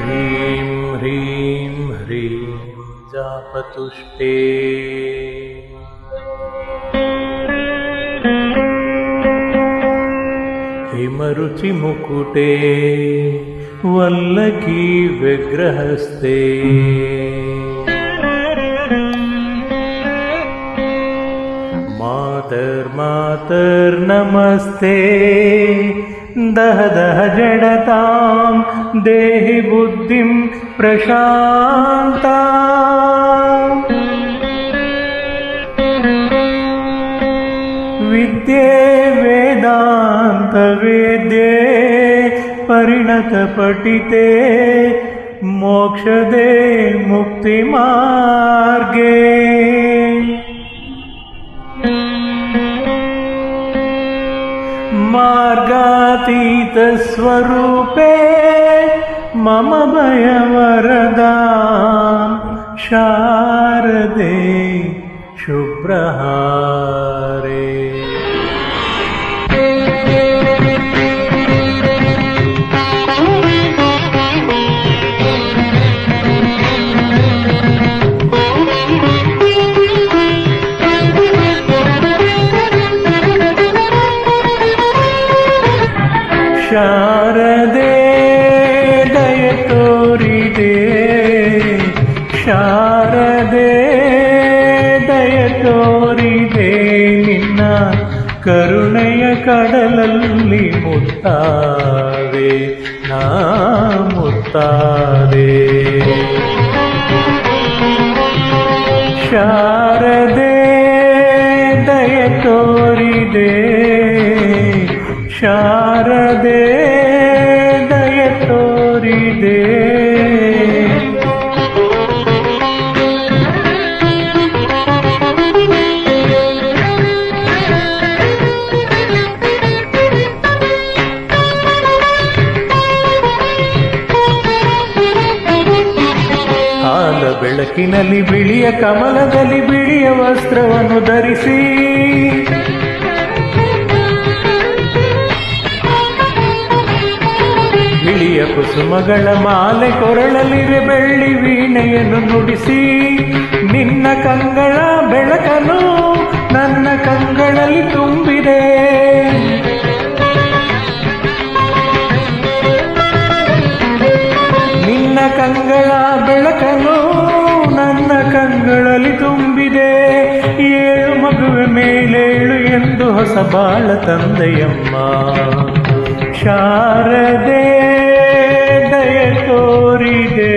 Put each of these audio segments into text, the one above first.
ह्रीं ह्रीं ह्रीं जापतुष्टे हिमरुचिमुकुटे वल्लकी विग्रहस्ते मातर्मातर्नमस्ते दह दह जडतां देहि बुद्धिं प्रशान्ता विद्ये वेदान्त वेद्ये परिणत पठिते मोक्षदे मुक्तिमार्गे मार्गातीत स्वरूपे मम भयवरदा शारदे शुभ्रहारे ಶಾರದೆ ದಯ ತೋರಿದೆ ಶಾರದೆ ದಯ ತೋರಿದೆ ನಿನ್ನ ಕರುಣೆಯ ಕಡಲಲ್ಲಿ ಮುತ್ತಾದೆ ನಾ ಮುತ್ತಾದೆ ಶಾರದೆ ದಯ ತೋರಿದೆ ಶಾರದೆ ದಯ ತೋರಿದೆ ಹಾಲ ಬೆಳಕಿನಲ್ಲಿ ಬಿಳಿಯ ಕಮಲದಲ್ಲಿ ಬಿಳಿಯ ವಸ್ತ್ರವನ್ನು ಧರಿಸಿ ಬಿಳಿಯ ಕುಸುಮಗಳ ಮಾಲೆ ಕೊರಳಲಿರೆ ಬೆಳ್ಳಿ ವೀಣೆಯನ್ನು ನುಡಿಸಿ ನಿನ್ನ ಕಂಗಳ ಬೆಳಕನ್ನು ನನ್ನ ಕಂಗಳಲ್ಲಿ ತುಂಬಿದೆ ನಿನ್ನ ಕಂಗಳ ಬೆಳಕನ್ನು ನನ್ನ ಕಂಗಳಲ್ಲಿ ತುಂಬಿದೆ ಏಳು ಮಗುವೆ ಮೇಲೇಳು ಎಂದು ಹೊಸ ಬಾಳ ತಂದೆಯಮ್ಮ ಶಾರದೆ ದಯ ತೋರಿದೆ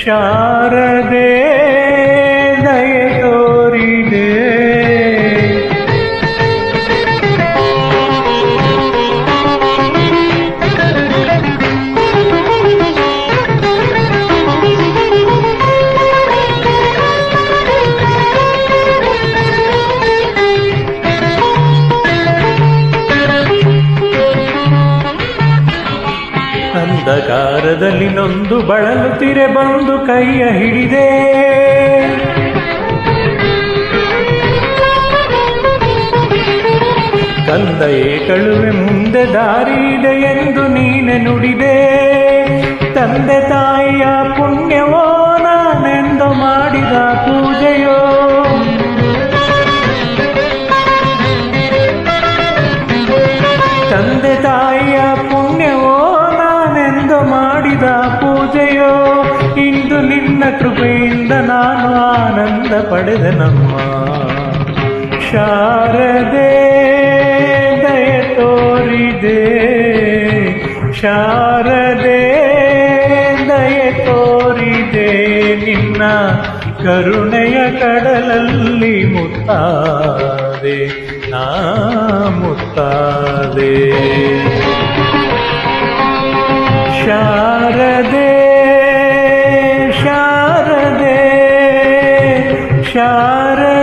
ಶಾರದೆ ದಯ ತೋರಿದೆ ಅಂಧಕಾರದಲ್ಲಿ ನೊಂದು ಬಳಲುತ್ತಿರೆ ಬಂದು ಕೈಯ ಹಿಡಿದೆ ಕಂದ ಏಕಳುವೆ ಮುಂದೆ ದಾರಿ ಇದೆ ಎಂದು ನೀನೆ ನುಡಿದೆ ತಂದೆ ತಾಯಿಯ ಪುಣ್ಯವೋ ನಾನೆಂದು ಮಾಡಿದ ಪೂಜೆಯೋ ತಂದೆ ತಾಯಿಯ ಪುಣ್ಯವೋ ಮಾಡಿದ ಪೂಜೆಯೋ ಇಂದು ನಿನ್ನ ಕೃಪೆಯಿಂದ ನಾನು ಆನಂದ ಪಡೆದೆ ನಮ್ಮ ಶಾರದೆ ದಯ ತೋರಿದೆ ಶಾರದೆ ದಯ ತೋರಿದೆ ನಿನ್ನ ಕರುಣೆಯ ಕಡಲಲ್ಲಿ ಮುತ್ತಾದೆ ನಾ ಮುತ್ತಾದೆ ಶಾರದೆ ಶಾರದೆ ಶಾರದೆ